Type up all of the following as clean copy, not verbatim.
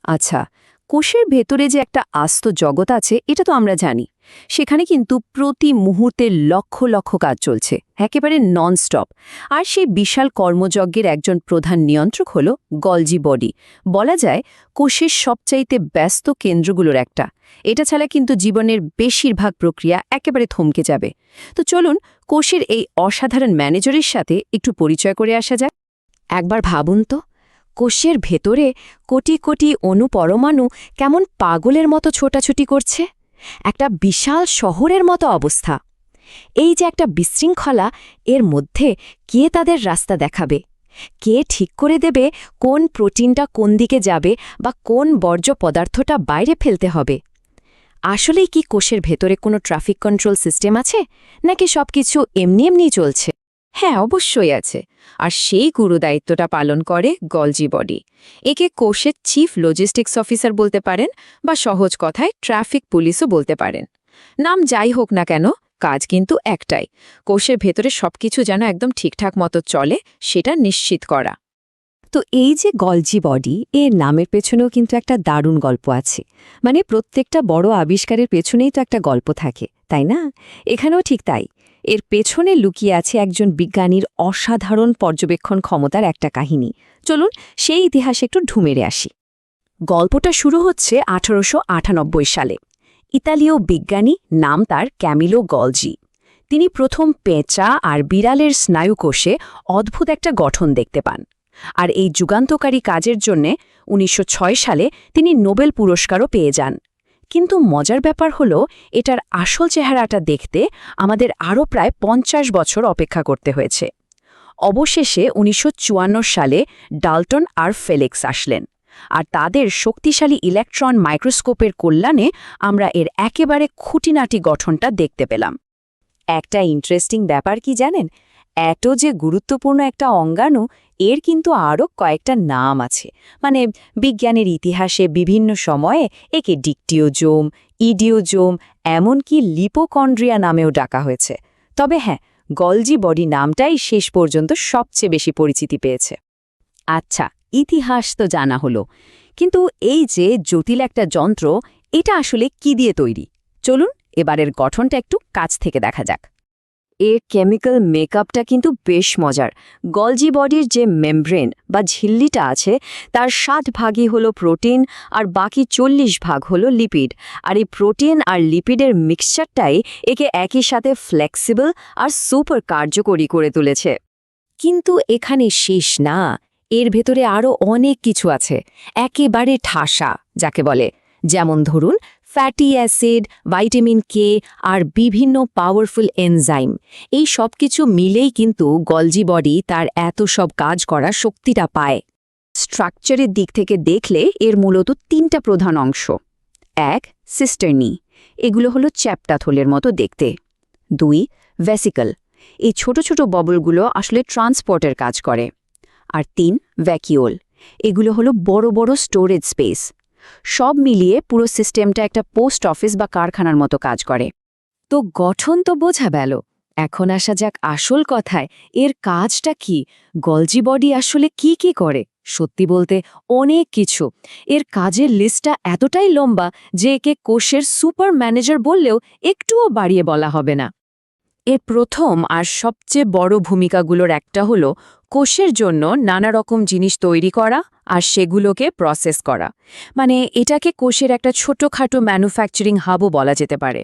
আচ্ছা, কোষের ভেতরে যে একটা আস্ত জগৎ আছে এটা তো আমরা জানি। সেখানে কিন্তু প্রতি মুহূর্তে লক্ষ লক্ষ কাজ চলছে, একেবারে ননস্টপ। আর সেই বিশাল কর্মযজ্ঞের একজন প্রধান নিয়ন্ত্রক হল গলজি বডি। বলা যায় কোষের সবচাইতে ব্যস্ত কেন্দ্রগুলোর একটা। এটা ছাড়া কিন্তু জীবনের বেশিরভাগ প্রক্রিয়া একেবারে থমকে যাবে। তো চলুন কোষের এই অসাধারণ ম্যানেজারের সাথে একটু পরিচয় করে আসা যাক। একবার ভাবুন তো, কোষের ভেতরে কোটি কোটি অণুপরমাণু কেমন পাগলের মতো ছোটাছুটি করছে, একটা বিশাল শহরের মতো অবস্থা। এই যে একটা বিশৃঙ্খলা, এর মধ্যে কে তাদের রাস্তা দেখাবে? কে ঠিক করে দেবে কোন প্রোটিনটা কোন দিকে যাবে বা কোন বর্জ্য পদার্থটা বাইরে ফেলতে হবে? আসলেই কি কোষের ভেতরে কোনো ট্রাফিক কন্ট্রোল সিস্টেম আছে, নাকি সবকিছু এমনি এমনি চলছে? হ্যাঁ, অবশ্যই আছে। আর সেই গুরুদায়িত্বটা পালন করে গলজি বডি। একে কোষের চিফ লজিস্টিক্স অফিসার বলতে পারেন, বা সহজ কথায় ট্রাফিক পুলিশও বলতে পারেন। নাম যাই হোক না কেন, কাজ কিন্তু একটাই, কোষের ভেতরে সবকিছু যেন একদম ঠিকঠাক মতো চলে সেটা নিশ্চিত করা। তো এই যে গলজি বডি, এর নামের পেছনেও কিন্তু একটা দারুণ গল্প আছে। মানে প্রত্যেকটা বড় আবিষ্কারের পেছনেই তো একটা গল্প থাকে, তাই না? এখানেও ঠিক তাই। এর পেছনে লুকিয়ে আছে একজন বিজ্ঞানীর অসাধারণ পর্যবেক্ষণ ক্ষমতার একটা কাহিনী। চলুন সেই ইতিহাসে একটু ঢুমেরে আসি। গল্পটা শুরু হচ্ছে 1898 সালে। ইতালীয় বিজ্ঞানী, নাম তার ক্যামিলো গলজি। তিনি প্রথম পেঁচা আর বিড়ালের স্নায়ুকোষে অদ্ভুত একটা গঠন দেখতে পান। আর এই যুগান্তকারী কাজের জন্যে 1906 সালে তিনি নোবেল পুরস্কারও পেয়ে যান। কিন্তু মজার ব্যাপার হলো, এটার আসল চেহারাটা দেখতে আমাদের আরও প্রায় 50 বছর অপেক্ষা করতে হয়েছে। অবশেষে 1954 সালে ডাল্টন আর ফেলিক্স আসলেন। আর তাদের শক্তিশালী ইলেকট্রন মাইক্রোস্কোপের কল্যাণে আমরা এর একেবারে খুঁটিনাটি গঠনটা দেখতে পেলাম। একটা ইন্টারেস্টিং ব্যাপার কি জানেন? এত যে গুরুত্বপূর্ণ একটা অঙ্গাণু, এর কিন্তু আরও কয়েকটা নাম আছে। মানে বিজ্ঞানের ইতিহাসে বিভিন্ন সময়ে একে ডিকটিওজোম, ইডিওজোম, এমনকি লিপোকন্ড্রিয়া নামেও ডাকা হয়েছে। তবে হ্যাঁ, গলজি বডি নামটাই শেষ পর্যন্ত সবচেয়ে বেশি পরিচিতি পেয়েছে। আচ্ছা, ইতিহাস তো জানা হলো, কিন্তু এই যে জটিল একটা যন্ত্র, এটা আসলে কি দিয়ে তৈরি? চলুন এবারের গঠনটা একটু কাছ থেকে দেখা যাক। এর কেমিক্যাল মেকআপটা কিন্তু বেশ মজার। গলজি বডির যে মেমব্রেন বা ঝিল্লিটা আছে, তার 60 ভাগই হলো প্রোটিন আর বাকি 40 ভাগ হলো লিপিড। আর এই প্রোটিন আর লিপিডের মিক্সচারটাই একে একই সাথে ফ্লেক্সিবল আর সুপার কার্যকরী করে তুলেছে। কিন্তু এখানে শেষ না, এর ভেতরে আরও অনেক কিছু আছে, একেবারে ঠাসা যাকে বলে। যেমন ধরুন ফ্যাটি অ্যাসিড, ভাইটামিন কে আর বিভিন্ন পাওয়ারফুল এনজাইম। এই সব কিছু মিলেই কিন্তু গলজি বডি তার এত সব কাজ করার শক্তিটা পায়। স্ট্রাকচারের দিক থেকে দেখলে এর মূলত 3টা প্রধান অংশ। 1. সিস্টার্নি, এগুলো হলো চ্যাপ্টা থলের মতো দেখতে। 2. ভেসিকল, এই ছোট ছোট ববলগুলো আসলে ট্রান্সপোর্টের কাজ করে। আর 3. ভ্যাকিওল, এগুলো হলো বড় বড় স্টোরেজ স্পেস। সব মিলিয়ে পুরো সিস্টেমটা একটা পোস্ট অফিস বা কারখানার মতো কাজ করে। তো গঠন তো বোঝা গেল, এখন আসা যাক আসল কথায়, এর কাজটা কি? গলজি বডি আসলে কি করে? সত্যি বলতে অনেক কিছু। এর কাজের লিস্টটা এতটাই লম্বা যে একে কোষের সুপার ম্যানেজার বললেও একটুও বাড়িয়ে বলা হবে না। এর প্রথম আর সবচেয়ে বড় ভূমিকাগুলোর একটা হলো কোষের জন্য নানা রকম জিনিস তৈরি করা আর সেগুলোকে প্রসেস করা। মানে এটাকে কোষের একটা ছোটখাটো ম্যানুফ্যাকচারিং হাবও বলা যেতে পারে।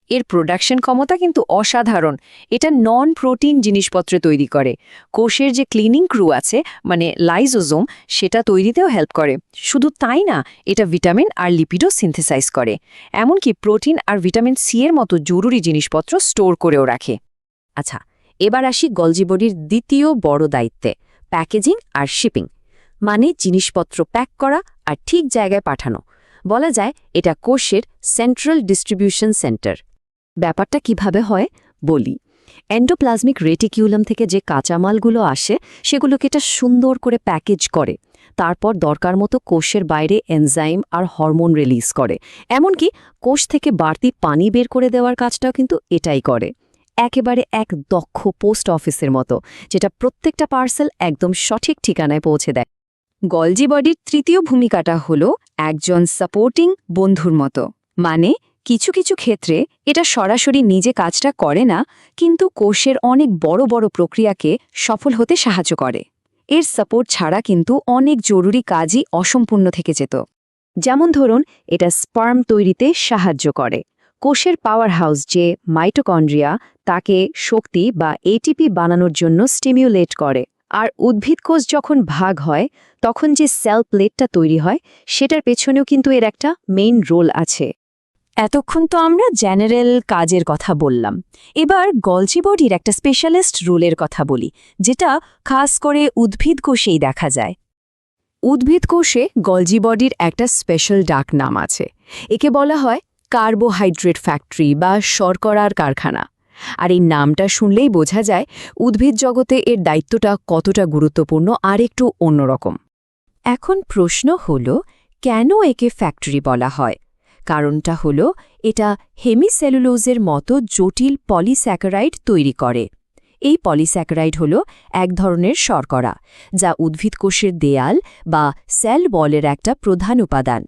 এর প্রোডাকশন ক্ষমতা কিন্তু অসাধারণ। এটা নন প্রোটিন জিনিসপত্র তৈরি করে। কোষের যে ক্লিনিং ক্রু আছে, মানে লাইজোজোম, সেটা তৈরিতেও হেল্প করে। শুধু তাই না, এটা ভিটামিন আর লিপিডও সিনথেসাইজ করে। এমনকি প্রোটিন আর ভিটামিন সি এর মতো জরুরি জিনিসপত্র স্টোর করেও রাখে। আচ্ছা, এবার আসি গলজি বডির দ্বিতীয় বড় দায়িত্বে, প্যাকেজিং আর শিপিং। মানে জিনিসপত্র প্যাক করা আর ঠিক জায়গায় পাঠানো। বলা যায় এটা কোষের সেন্ট্রাল ডিস্ট্রিবিউশন সেন্টার। ব্যাপারটা কিভাবে হয় বলি। এন্ডোপ্লাজমিক রেটিকিউলাম থেকে যে কাঁচামালগুলো আসে, সেগুলোকে এটা সুন্দর করে প্যাকেজ করে। তারপর দরকার মতো কোষের বাইরে এনজাইম আর হরমোন রিলিজ করে। এমনকি কোষ থেকে বাড়তি পানি বের করে দেওয়ার কাজটাও কিন্তু এটাই করে। একেবারে এক দক্ষ পোস্ট অফিসের মতো, যেটা প্রত্যেকটা পার্সেল একদম সঠিক ঠিকানায় পৌঁছে দেয়। গলজি বডির তৃতীয় ভূমিকাটা হল একজন সাপোর্টিং বন্ধুর মতো। মানে কিছু কিছু ক্ষেত্রে এটা সরাসরি নিজে কাজটা করে না, কিন্তু কোষের অনেক বড় বড় প্রক্রিয়াকে সফল হতে সাহায্য করে। এর সাপোর্ট ছাড়া কিন্তু অনেক জরুরি কাজই অসম্পূর্ণ থেকে যেত। যেমন ধরুন, এটা স্পার্ম তৈরিতে সাহায্য করে। কোষের পাওয়ার হাউস যে মাইটোকন্ড্রিয়া, তাকে শক্তি বা এটিপি বানানোর জন্য স্টিমিউলেট করে। আর উদ্ভিদ কোষ যখন ভাগ হয় তখন যে সেল প্লেটটা তৈরি হয়, সেটার পেছনেও কিন্তু এর একটা মেইন রোল আছে। এতক্ষণ তো আমরা জেনারেল কাজের কথা বললাম, এবার গলজি বডির একটা স্পেশালিস্ট রোলের কথা বলি, যেটা খাস করে উদ্ভিদ কোষেই দেখা যায়। উদ্ভিদ কোষে গলজি বডির একটা স্পেশাল ডাক নাম আছে। একে বলা হয় কার্বোহাইড্রেট ফ্যাক্টরি বা শর্করার কারখানা। আর এই নামটা শুনলেই বোঝা যায় উদ্ভিদ জগতে এর দায়িত্বটা কতটা গুরুত্বপূর্ণ আর একটু অন্যরকম। এখন প্রশ্ন হল, কেন একে ফ্যাক্টরি বলা হয়? কারণটা হল এটা হেমিসেলুলোজের মতো জটিল পলিস্যাকারাইড তৈরি করে। এই পলিস্যাকারাইড হল এক ধরনের শর্করা, যা উদ্ভিদ কোষের দেয়াল বা সেল বলের একটা প্রধান উপাদান।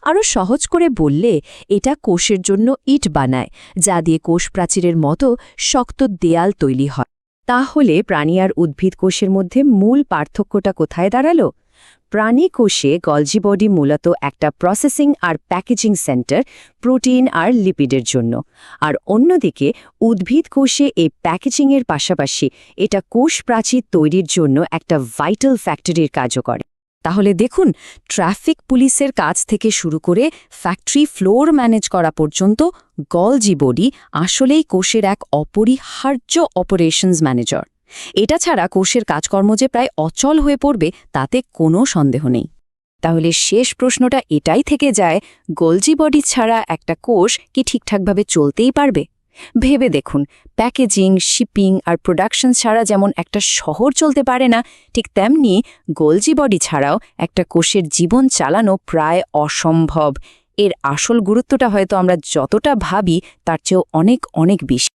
আরও সহজ করে বললে, এটা কোষের জন্য ইট বানায়, যা দিয়ে কোষ প্রাচীরের মতো শক্ত দেয়াল তৈরি হয়। তাহলে প্রাণী আর উদ্ভিদ কোষের মধ্যে মূল পার্থক্যটা কোথায় দাঁড়ালো? প্রাণী কোষে গলজি বডি মূলত একটা প্রসেসিং আর প্যাকেজিং সেন্টার, প্রোটিন আর লিপিডের জন্য। আর অন্যদিকে উদ্ভিদ কোষে এই প্যাকেজিংয়ের পাশাপাশি এটা কোষ প্রাচীর তৈরির জন্য একটা ভাইটাল ফ্যাক্টরির কাজও করে। তাহলে দেখুন, ট্রাফিক পুলিশের কাজ থেকে শুরু করে ফ্যাক্টরি ফ্লোর ম্যানেজ করা পর্যন্ত গলজি বডি আসলেই কোষের এক অপরিহার্য অপারেশনস ম্যানেজার। এটা ছাড়া কোষের কাজকর্ম যে প্রায় অচল হয়ে পড়বে তাতে কোনো সন্দেহ নেই। তাহলে শেষ প্রশ্নটা এটাই থেকে যায়, গলজি বডি ছাড়া একটা কোষ কি ঠিকঠাকভাবে চলতেই পারবে? ভেবে দেখুন, প্যাকেজিং, শিপিং আর প্রোডাকশন ছাড়া যেমন একটা শহর চলতে পারে না, ঠিক তেমনি গলজি বডি ছাড়াও একটা কোষের জীবন চালানো প্রায় অসম্ভব। এর আসল গুরুত্বটা হয়তো আমরা যতটা ভাবি তার চেয়েও অনেক অনেক বেশি।